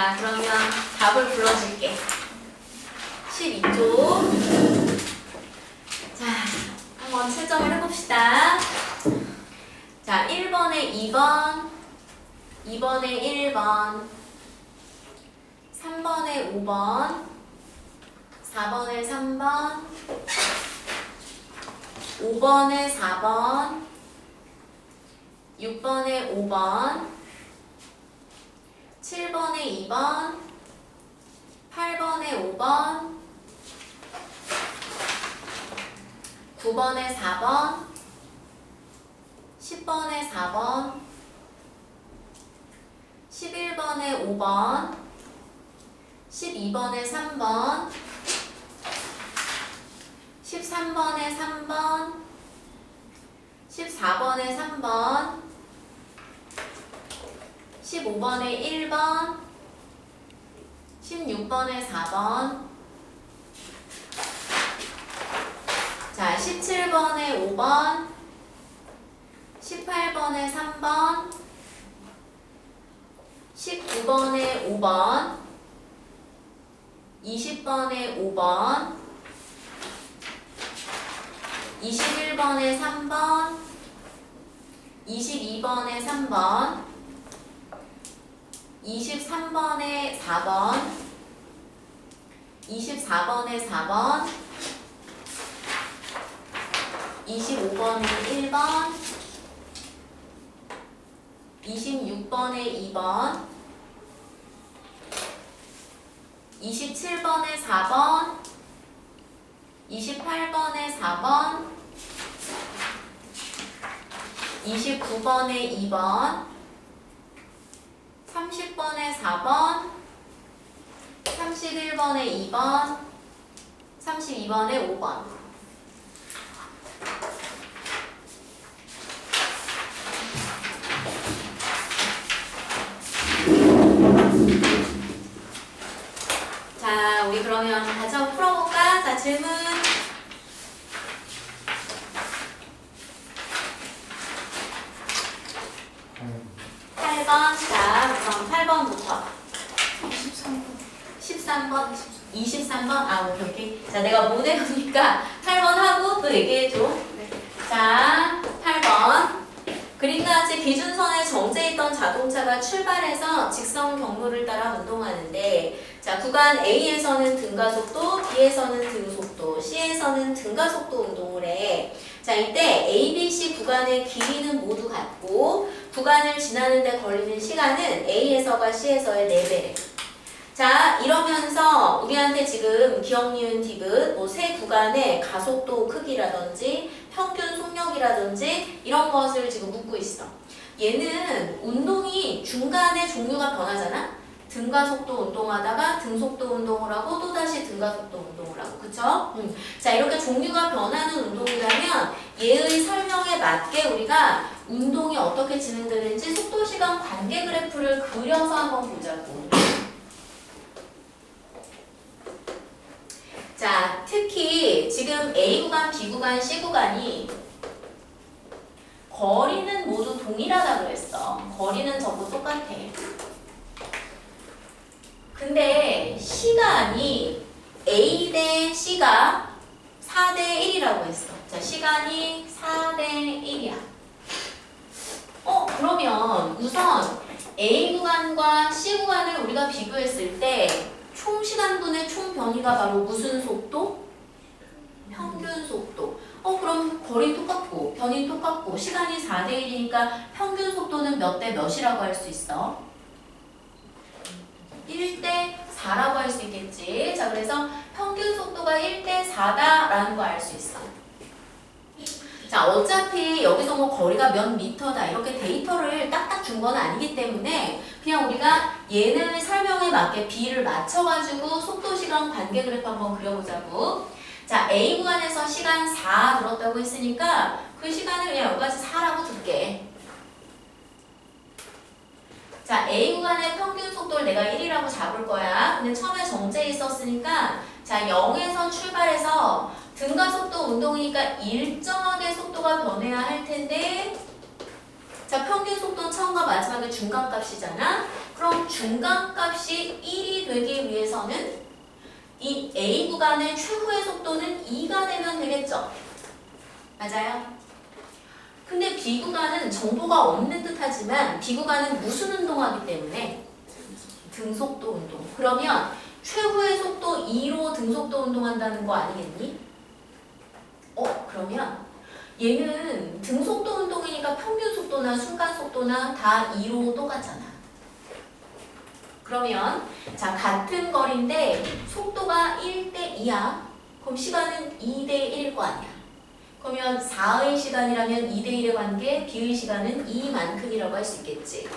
자, 그러면 답을 불러줄게. 12쪽. 자, 한번 채점을 해봅시다. 자, 1번에 2번, 2번에 1번, 3번에 5번, 4번에 3번, 5번에 4번, 6번에 5번, 7번에 2번, 8번에 5번, 9번에 4번, 10번에 4번, 11번에 5번, 12번에 3번, 13번에 3번, 14번에 3번, 15번에 1번, 16번에 4번, 자, 17번에 5번, 18번에 3번, 19번에 5번, 20번에 5번, 21번에 3번, 22번에 3번, 23번에 4번, 24번에 4번, 25번에 1번, 26번에 2번, 27번에 4번, 28번에 4번, 29번에 2번, 30번에 4번, 31번에 2번, 32번에 5번. 자, 우리 그러면 같이 한번 풀어볼까? 자, 질문. 8번. 자, 그럼 8번부터. 13번. 23번. 아, 오케이. 자, 내가 못 외우니까 8번 하고 또 얘기해줘. 네. 자, 8번. 그림과 같이 기준선에 정체 있던 자동차가 출발해서 직선 경로를 따라 운동하는데, 자, 구간 A에서는 등가속도, B에서는 등속도, C에서는 등가속도 운동을 해. 자, 이때 A, B, C 구간의 길이는 모두 같고 구간을 지나는 데 걸리는 시간은 A에서가 C에서의 4배래. 자, 이러면서 우리한테 지금 기억, 니은, 디귿 뭐 세 구간의 가속도 크기라든지 평균 속력이라든지 이런 것을 지금 묻고 있어. 얘는 운동이 중간에 종류가 변하잖아. 등가속도 운동하다가 등속도 운동을 하고 또다시 등가속도 운동을 하고, 그쵸? 자, 이렇게 종류가 변하는 운동이라면 얘의 설명에 맞게 우리가 운동이 어떻게 진행되는지 속도시간 관계 그래프를 그려서 한번 보자고. 자, 특히 지금 A 구간, B 구간, C 구간이 거리는 모두 동일하다고 했어. 거리는 전부 똑같아. 근데 시간이 A 대 C가 4대 1이라고 했어. 자, 시간이 4대 1이야. 그러면 우선 A 구간과 C 구간을 우리가 비교했을 때 총 시간분의 총 변이가 바로 무슨 속도? 평균 속도. 그럼 거리 똑같고 변이 똑같고 시간이 4대 1이니까 평균 속도는 몇 대 몇이라고 할 수 있어? 1대 4라고 할 수 있겠지. 자, 그래서 평균 속도가 1대 4다라는 거 알 수 있어. 자, 어차피 여기서 뭐 거리가 몇 미터다 이렇게 데이터를 딱딱 준 건 아니기 때문에 그냥 우리가 얘는 설명에 맞게 B를 맞춰가지고 속도 시간 관계 그래프 한번 그려보자고. 자, A 구간에서 시간 4 들었다고 했으니까 그 시간을 그냥 여기까지 4라고 둘게. 자, A 구간의 평균 속도를 내가 1이라고 잡을 거야. 근데 처음에 정체 있었으니까 자, 0에서 출발해서 등가속도 운동이니까 일정하게 속도가 변해야 할 텐데 자, 평균 속도는 처음과 마지막에 중간값이잖아. 그럼 중간값이 1이 되기 위해서는 이 A 구간의 최후의 속도는 2가 되면 되겠죠? 맞아요? 근데 B 구간은 정보가 없는 듯 하지만 B 구간은 무슨 운동하기 때문에 등속도 운동. 그러면 최후의 속도 2로 등속도 운동한다는 거 아니겠니? 그러면 얘는 등속도 운동이니까 평균 속도나 순간 속도나 다 2로 똑같잖아. 그러면 자 같은 거리인데 속도가 1대 2야. 그럼 시간은 2대 1일 거 아니야. 그러면 4의 시간이라면 2대 1의 관계, B의 시간은 2만큼이라고 할 수 있겠지.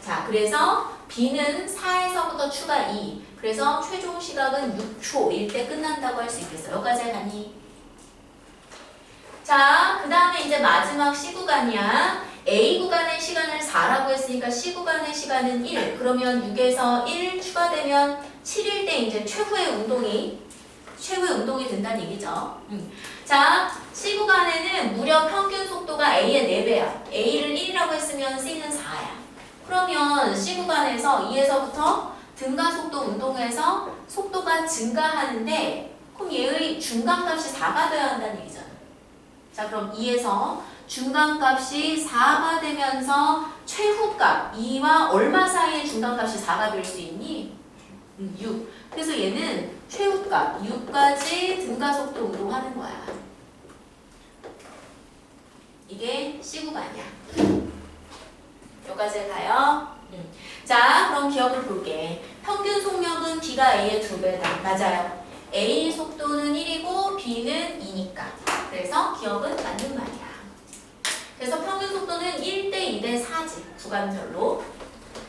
자 그래서 B는 4에서부터 추가 2. 그래서 최종 시각은 6초일 때 끝난다고 할 수 있겠어. 여기까지 가니? 자, 그 다음에 이제 마지막 C 구간이야. A 구간의 시간을 4라고 했으니까 C 구간의 시간은 1. 그러면 6에서 1 추가되면 7일 때 이제 최후의 운동이 된다는 얘기죠. 자, C 구간에는 무려 평균 속도가 A의 4배야. A를 1이라고 했으면 C는 4야. 그러면 C 구간에서 2에서부터 등가속도 운동에서 속도가 증가하는데 그럼 얘의 중간값이 4가 돼야 한다는 얘기잖아. 자 그럼 2에서 중간값이 4가 되면서 최후값 2와 얼마 사이의 중간값이 4가 될 수 있니? 6. 그래서 얘는 최후값 6까지 등가속도 운동하는 거야. 이게 C 구간이야. 여기까지 가요. 자 그럼 기억을 볼게. 평균 속력은 B가 A의 2배다. 맞아요. A 속도는 1이고 B는 2니까. 그래서 기억은 맞는 말이야. 그래서 평균 속도는 1대 2대 4지. 구간별로.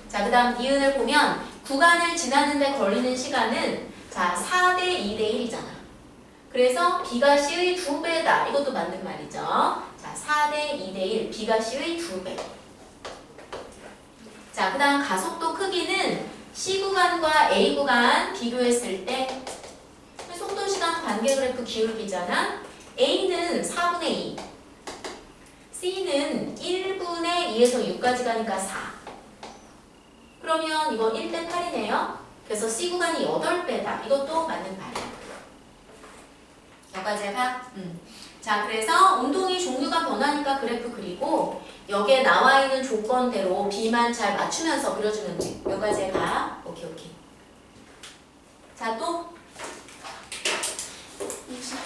자, 그 다음 니은을 보면 구간을 지나는데 걸리는 시간은 자 4대 2대 1이잖아. 그래서 B가 C의 2배다. 이것도 맞는 말이죠. 자, 4대 2대 1. B가 C의 2배. 자, 그 다음 가속도 크기는 C 구간과 A 구간 비교했을 때 속도 시간 관계 그래프 기울기잖아. A는 4분의 2, C는 1분의 2에서 6까지 가니까 4. 그러면 이거 1대 8이네요. 그래서 C 구간이 8배다. 이것도 맞는 말이야. 여기까지 가? 자, 그래서 운동이 종류가 변하니까 그래프 그리고 여기에 나와 있는 조건대로 B만 잘 맞추면서 그려주면 돼. 여기까지 가? 오케이. 자, 또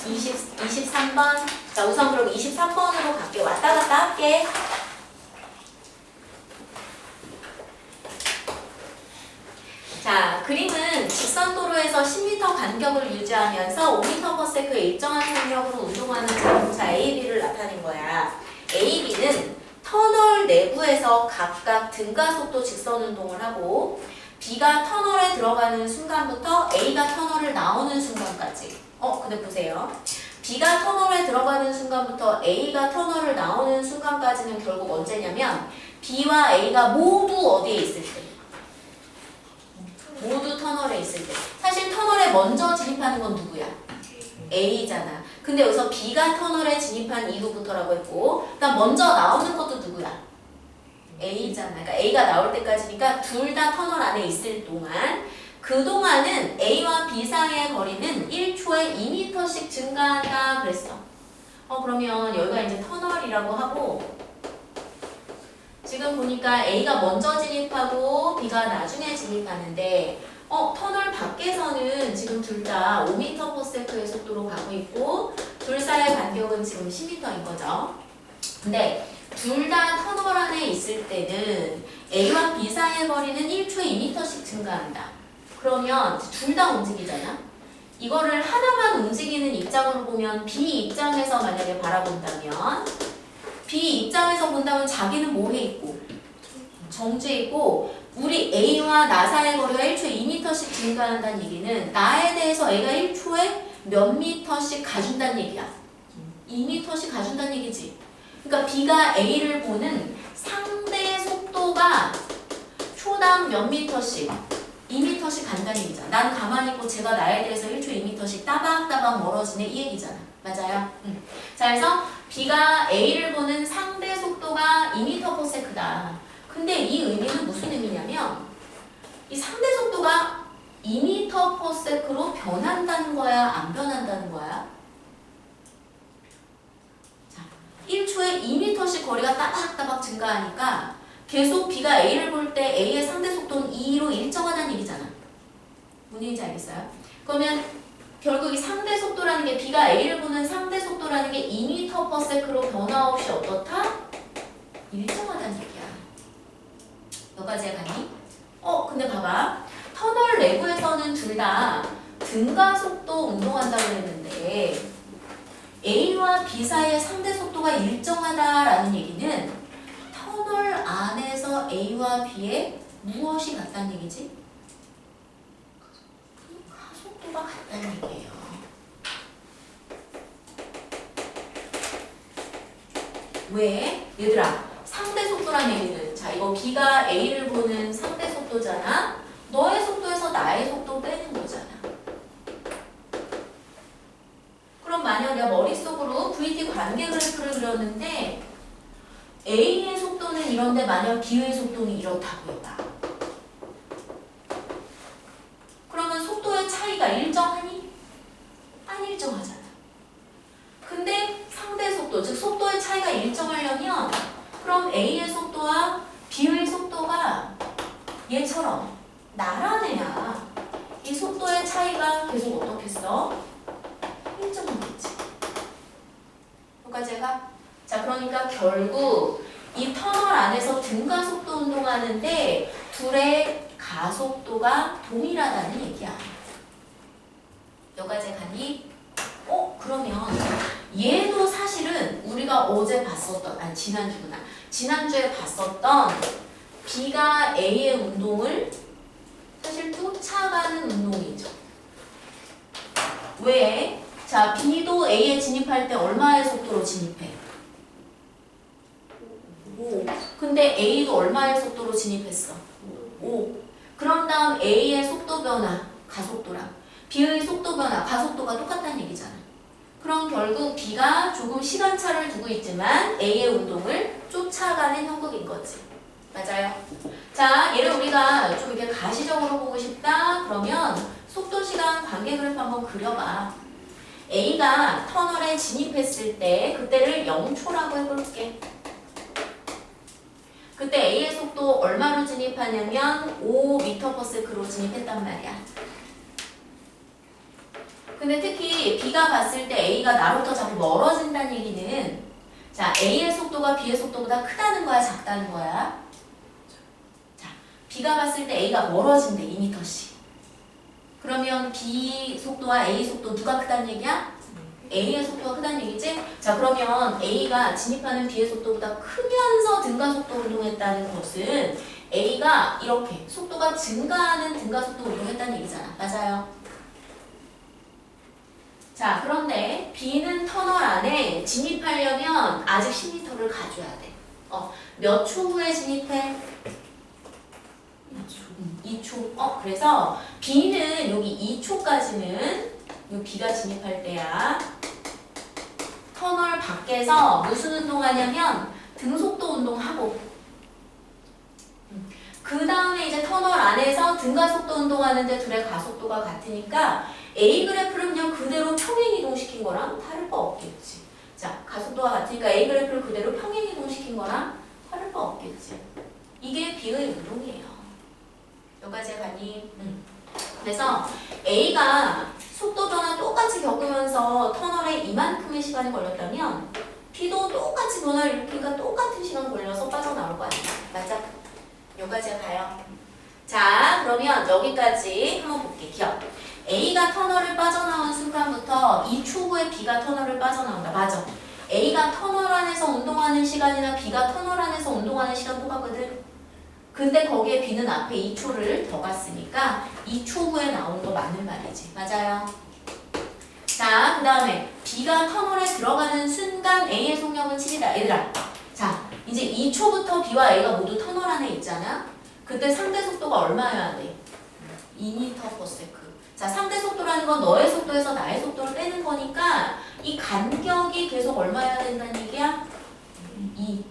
23번. 자, 우선 그럼 23번으로 갈게. 왔다 갔다 할게. 자, 그림은 직선 도로에서 10m 간격을 유지하면서 5m/s의 일정한 속력으로 운동하는 자동차 AB를 나타낸 거야. AB는 터널 내부에서 각각 등가속도 직선 운동을 하고 B가 터널에 들어가는 순간부터 A가 터널을 나오는 순간까지. 근데 보세요. B가 터널에 들어가는 순간부터 A가 터널을 나오는 순간까지는 결국 언제냐면 B와 A가 모두 어디에 있을 때. 모두 터널에 있을 때. 사실 터널에 먼저 진입하는 건 누구야? A잖아. 근데 여기서 B가 터널에 진입한 이후부터라고 했고 그다음 먼저 나오는 것도 누구야? A잖아. 그러니까 A가 나올 때까지니까 둘 다 터널 안에 있을 동안 그동안은 A와 B 사이의 거리는 1초에 2m씩 증가한다 그랬어. 그러면 여기가 이제 터널이라고 하고 지금 보니까 A가 먼저 진입하고 B가 나중에 진입하는데 터널 밖에서는 지금 둘 다 5m/s의 속도로 가고 있고 둘 사이의 간격은 지금 10m인 거죠. 근데 둘 다 터널 안에 있을 때는 A와 B 사이의 거리는 1초에 2m씩 증가한다. 그러면 둘 다 움직이잖아. 이거를 하나만 움직이는 입장으로 보면 B 입장에서 만약에 바라본다면 B 입장에서 본다면 자기는 뭐해 있고 정지해 있고 우리 A와 나 사이의 거리가 1초에 2m씩 증가한다는 얘기는 나에 대해서 A가 1초에 몇 미터씩 가준다는 얘기야. 2m씩 가준다는 얘기지. 그러니까 B가 A를 보는 상대 속도가 초당 몇 미터씩 2m씩 간다는 얘기잖아. 난 가만히 있고 제가 나에 대해서 1초에 2m씩 따박따박 멀어지네 이 얘기잖아. 맞아요? 자, 그래서 B가 A를 보는 상대 속도가 2m/s다. 근데 이 의미는 무슨 의미냐면 이 상대 속도가 2m/s로 변한다는 거야? 안 변한다는 거야? 자, 1초에 2m씩 거리가 따박따박 증가하니까 계속 B가 A를 볼 때 A의 상대 속도는 2로 일정하다는 얘기잖아. 무슨 얘기인지 알겠어요? 그러면 결국 이 상대 속도라는 게 B가 A를 보는 상대 속도라는 게 2m/s로 변화 없이 어떻다? 일정하다는 얘기야. 여기까지 해가니? 근데 봐봐. 터널 내부에서는 둘 다 등가속도 운동한다고 했는데 A와 B 사이의 상대 속도가 일정하다라는 얘기는 터널 안에서 A와 B의 무엇이 같다는 얘기지? 가속도가 같다는 얘기예요. 왜? 얘들아, 상대 속도란 얘기는 자, 이거 B가 A를 보는 상대 속도잖아. 너의 속도에서 나의 속도 빼는 거잖아. 그럼 만약 내가 머릿속으로 VT 관계 그래프를 그렸는데 A의 속도는 이런데 만약 B의 속도는 이렇다고 해봐. 그러면 속도의 차이가 일정하니? 안 일정하잖아. 근데 상대 속도, 즉 속도의 차이가 일정하려면 그럼 A의 속도와 B의 속도가 얘처럼 나란해야 이 속도의 차이가 계속 어떻겠어? 일정하겠지. 여기까지 해가? 자, 그러니까 결국 이 터널 안에서 등가속도 운동하는데 둘의 가속도가 동일하다는 얘기야. 여기까지 가니? 그러면 얘도 사실은 우리가 어제 봤었던, 아니 지난주구나. 지난주에 봤었던 B가 A의 운동을 사실 쫓아가는 운동이죠. 왜? 자, B도 A에 진입할 때 얼마의 속도로 진입해? 5. 근데 A도 얼마의 속도로 진입했어? 5. 그런 다음 A의 속도 변화, 가속도랑 B의 속도 변화, 가속도가 똑같다는 얘기잖아. 그럼 결국 B가 조금 시간차를 두고 있지만 A의 운동을 쫓아가는 형국인 거지. 맞아요? 자, 얘를 우리가 좀 이렇게 가시적으로 보고 싶다? 그러면 속도 시간 관계 그래프 한번 그려봐. A가 터널에 진입했을 때 그때를 0초라고 해볼게. 그때 A의 속도 얼마로 진입하냐면 5m/s로 진입했단 말이야. 근데 특히 B가 봤을 때 A가 나로부터 자꾸 멀어진다는 얘기는 자, A의 속도가 B의 속도보다 크다는 거야, 작다는 거야? 자, B가 봤을 때 A가 멀어진대, 2m씩. 그러면 B 속도와 A 속도 누가 크다는 얘기야? A의 속도가 크다는 얘기지? 자, 그러면 A가 진입하는 B의 속도보다 크면서 등가속도 운동했다는 것은 A가 이렇게 속도가 증가하는 등가속도 운동했다는 얘기잖아. 맞아요? 자, 그런데 B는 터널 안에 진입하려면 아직 10m를 가줘야 돼. 몇 초 후에 진입해? 2초. 그래서 B는 여기 2초까지는 요 B가 진입할 때야. 터널 밖에서 무슨 운동하냐면 등속도 운동하고 그 다음에 이제 터널 안에서 등가속도 운동하는데 둘의 가속도가 같으니까 A 그래프를 그냥 그대로 평행 이동시킨 거랑 다를 바 없겠지. 자, 가속도가 같으니까 A 그래프를 그대로 평행 이동시킨 거랑 다를 바 없겠지. 이게 B의 운동이에요. 여기까지 가니? 그래서 A가 속도 변화 똑같이 겪으면서 터널에 이만큼의 시간이 걸렸다면 B도 똑같이 변화를 일으키니까 똑같은 시간 걸려서 빠져나올 거 아니야. 맞아? 여기까지 가요. 자, 그러면 여기까지 한번 볼게. 기억. A가 터널을 빠져나온 순간부터 2초 후에 B가 터널을 빠져나온다. 맞아. A가 터널 안에서 운동하는 시간이나 B가 터널 안에서 운동하는 시간 똑같거든. 근데 거기에 B는 앞에 2초를 더 갔으니까 2초 후에 나온 거 맞는 말이지. 맞아요. 자, 그 다음에 B가 터널에 들어가는 순간 A의 속력은 7이다. 얘들아. 자, 이제 2초부터 B와 A가 모두 터널 안에 있잖아. 그때 상대 속도가 얼마여야 돼? 2m/s. 자, 상대 속도라는 건 너의 속도에서 나의 속도를 빼는 거니까 이 간격이 계속 얼마여야 된다는 얘기야? 2.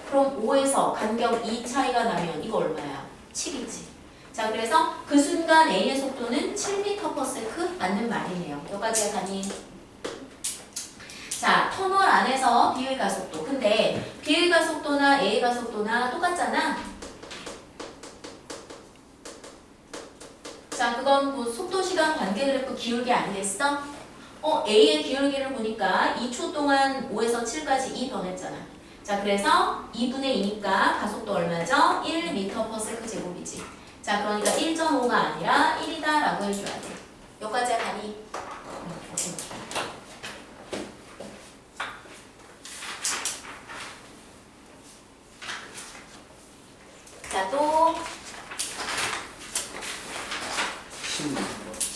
그럼 5에서 간격 2 차이가 나면 이거 얼마야? 7이지. 자, 그래서 그 순간 A의 속도는 7m/s 맞는 말이네요. 여기까지가 가니? 자, 터널 안에서 B의 가속도. 근데 B의 가속도나 A의 가속도나 똑같잖아. 자, 그건 뭐 속도 시간 관계 그래프 기울기 아니겠어? A의 기울기를 보니까 2초 동안 5에서 7까지 2 변했잖아. 자, 그래서 2분의 2니까 가속도 얼마죠? 1m/s 제곱이지. 자, 그러니까 1.5가 아니라 1이다 라고 해줘야 돼. 여기까지가 가니? 자, 또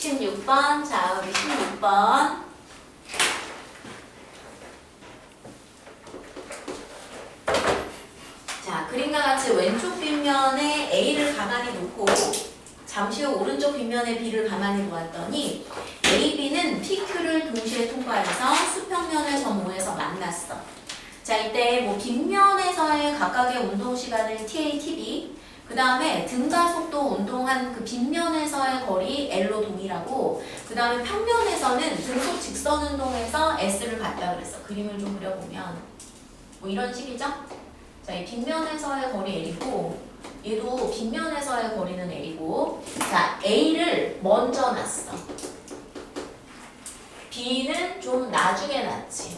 16번. 자, 우리 16번. 자, 그림과 같이 왼쪽 빗면에 A를 가만히 놓고 잠시 후 오른쪽 빗면에 B를 가만히 보았더니 A, B는 PQ를 동시에 통과해서 수평면의 점 O에서 만났어. 자, 이때 뭐 빗면에서의 각각의 운동 시간을 TA, TB, 그 다음에 등가속도 운동한 그 빗면에서의 거리 L로 동일하고, 그 다음에 평면에서는 등속 직선 운동에서 S를 갖다 그랬어. 그림을 좀 그려보면 뭐 이런 식이죠? 자, 이 빗면에서의 거리 L이고, 얘도 빗면에서의 거리는 L이고, 자, A를 먼저 놨어. B는 좀 나중에 놨지.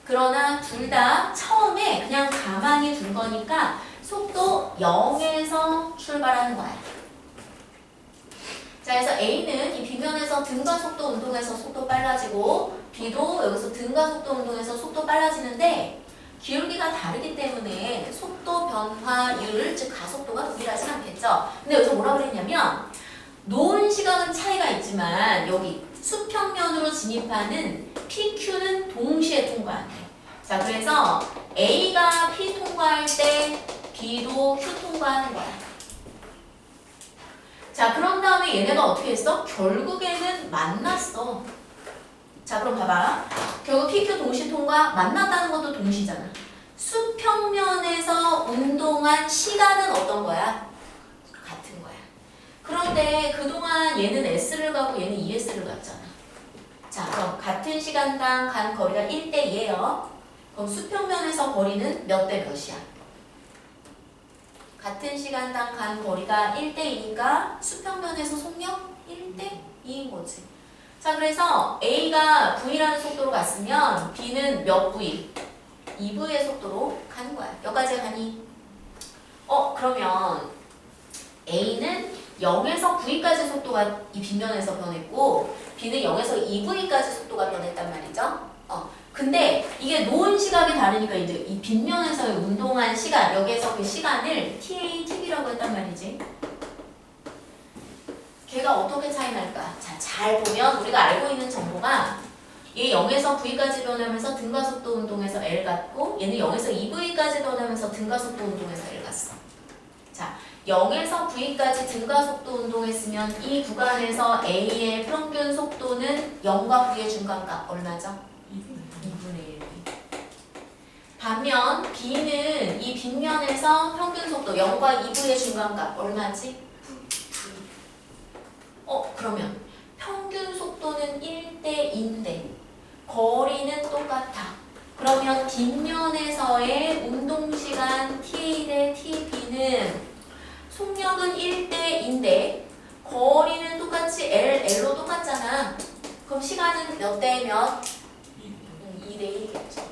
그러나 둘 다 처음에 그냥 가만히 둔 거니까 속도 0에서 출발하는 거야. 자, 그래서 A는 이 빗면에서 등가속도 운동에서 속도 빨라지고, B도 여기서 등가속도 운동에서 속도 빨라지는데 기울기가 다르기 때문에 속도 변화율, 즉 가속도가 동일하지 않겠죠. 근데 여기서 뭐라 그랬냐면 놓은 시간은 차이가 있지만 여기 수평면으로 진입하는 PQ는 동시에 통과한대. 자, 그래서 A가 P 통과할 때 B도 Q 통과하는 거야. 자, 그런 다음에 얘네가 어떻게 했어? 결국에는 만났어. 자, 그럼 봐봐. 결국 PQ 동시 통과, 만났다는 것도 동시잖아. 수평면에서 운동한 시간은 어떤 거야? 같은 거야. 그런데 그동안 얘는 S를 가고 얘는 ES를 갔잖아. 자, 그럼 같은 시간당 간 거리가 1대 2예요. 그럼 수평면에서 거리는 몇 대 몇이야? 같은 시간당 간 거리가 1대 2니까 수평면에서 속력 1대 2인 거지. 자, 그래서 A가 V라는 속도로 갔으면 B는 몇 V? 2V의 속도로 가는 거야. 여기까지 가니? 그러면 A는 0에서 V까지 속도가 이 빗면에서 변했고, B는 0에서 2V까지 속도가 변했단 말이죠. 근데 이게 놓은 시각이 다르니까 이제 이 빗면에서의 운동한 시간, 여기에서 그 시간을 TA, TB라고 했단 말이지. 걔가 어떻게 차이 날까? 자, 잘 보면 우리가 알고 있는 정보가 얘 0에서 V까지 변하면서 등가속도 운동에서 L 갔고, 얘는 0에서 2V까지 변하면서 등가속도 운동에서 L 갔어. 자, 0에서 V까지 등가속도 운동했으면 이 구간에서 A의 평균 속도는 0과 V의 중간값 얼마죠? 2분의 1. 반면 B는 이 빗면에서 평균 속도 0과 2V의 중간값 얼마지? 그러면 평균 속도는 1대 2인데 거리는 똑같아. 그러면 뒷면에서의 운동시간 TA 대 TB는 속력은 1대 2인데 거리는 똑같이 L로 똑같잖아. 그럼 시간은 몇 대 몇? 2대 1이겠죠.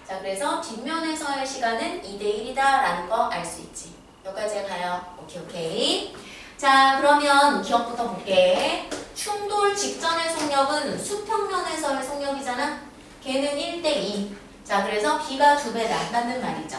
자, 그래서 뒷면에서의 시간은 2대 1이다 라는 거 알 수 있지. 여기까지 가요. 오케이. 자, 그러면 기억부터 볼게. 충돌 직전의 속력은 수평면에서의 속력이잖아. 걔는 1대 2. 자, 그래서 B가 2배다. 맞는 말이죠.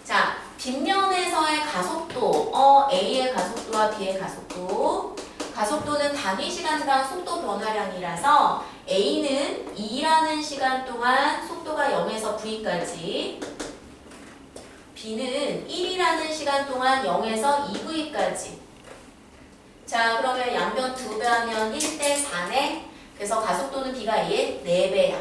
자, 빗면에서의 가속도, A의 가속도와 B의 가속도. 가속도는 단위 시간당 속도 변화량이라서 A는 2라는 시간 동안 속도가 0에서 V까지, B는 1이라는 시간 동안 0에서 2V까지. 자, 그러면 양변 2배 하면 1대 4네. 그래서 가속도는 B가 A의 4배야.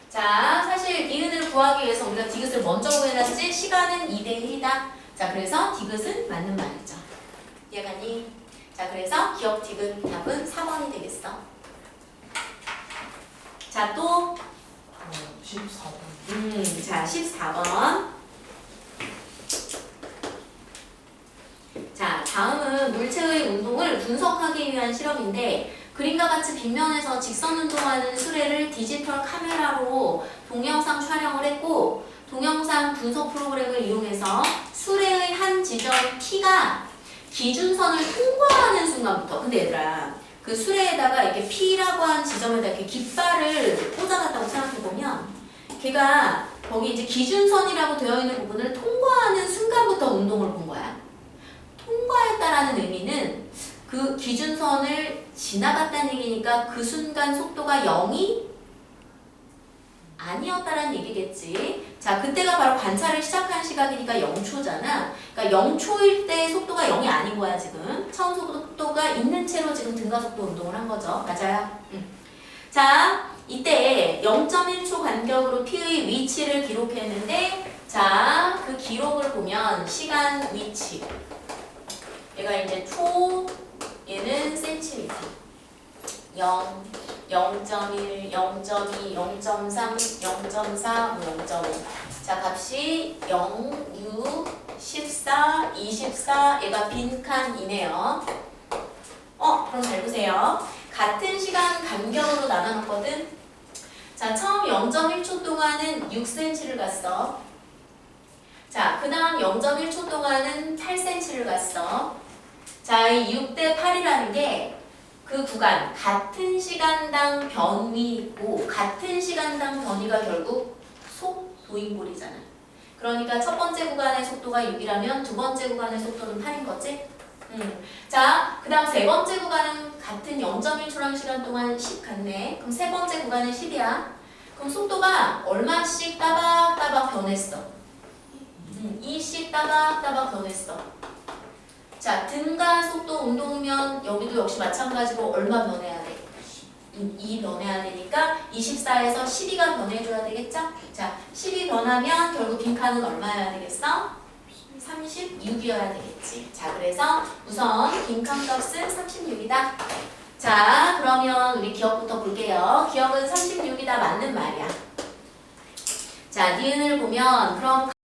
자, 사실 니은을 구하기 위해서 우리가 디귿을 먼저 구해놨지 시간은 2대 1이다. 자, 그래서 디귿은 맞는 말이죠. 이해가니? 자, 그래서 기억 디귿 답은 4번이 되겠어. 자, 또 14번. 자, 14번. 자, 다음은 물체의 운동을 분석하기 위한 실험인데 그림과 같이 빗면에서 직선 운동하는 수레를 디지털 카메라로 동영상 촬영을 했고 동영상 분석 프로그램을 이용해서 수레의 한 지점 P가 기준선을 통과하는 순간부터 근데 얘들아 그 수레에다가 이렇게 P라고 한 지점에다 이렇게 깃발을 꽂아놨다고 생각해보면 걔가 거기 이제 기준선이라고 되어 있는 부분을 통과하는 순간부터 운동을 본 거야. 통과했다라는 의미는 그 기준선을 지나갔다는 얘기니까 그 순간 속도가 0이 아니었다라는 얘기겠지. 자, 그때가 바로 관찰을 시작한 시각이니까 0초잖아. 그러니까 0초일 때 속도가 0이 아닌 거야 지금. 처음 속도가 있는 채로 지금 등가속도 운동을 한 거죠. 맞아요? 자, 이때 0.1초 간격으로 P의 위치를 기록했는데 자, 그 기록을 보면 시간 위치 얘가 이제 초, 얘는 센티미터 0, 0.1, 0.2, 0.3, 0.4, 0.5 자, 값이 0, 6, 14, 24 얘가 빈칸이네요. 그럼 잘 보세요. 같은 시간 간격으로 나눠놨거든. 자, 처음 0.1초 동안은 6cm를 갔어. 자, 그 다음 0.1초 동안은 8cm를 갔어. 자, 이 6대 8이라는 게 그 구간, 같은 시간당 변위 있고 같은 시간당 변위가 결국 속도인볼이잖아. 그러니까 첫 번째 구간의 속도가 6이라면 두 번째 구간의 속도는 8인 거지? 자, 그 다음 세 번째 구간은 같은 0.1초랑 시간 동안 10 갔네. 그럼 세 번째 구간은 10이야. 그럼 속도가 얼마씩 따박따박 변했어? 2씩 따박따박 변했어. 자, 등가 속도 운동이면 여기도 역시 마찬가지로 얼마 변해야 돼? 2 변해야 되니까 24에서 12가 변해줘야 되겠죠? 자, 10이 변하면 결국 빈칸은 얼마여야 되겠어? 36이어야 되겠지. 자, 그래서 우선 빈칸 값은 36이다. 자, 그러면 우리 기억부터 볼게요. 기억은 36이다 맞는 말이야. 자, 니은을 보면 그럼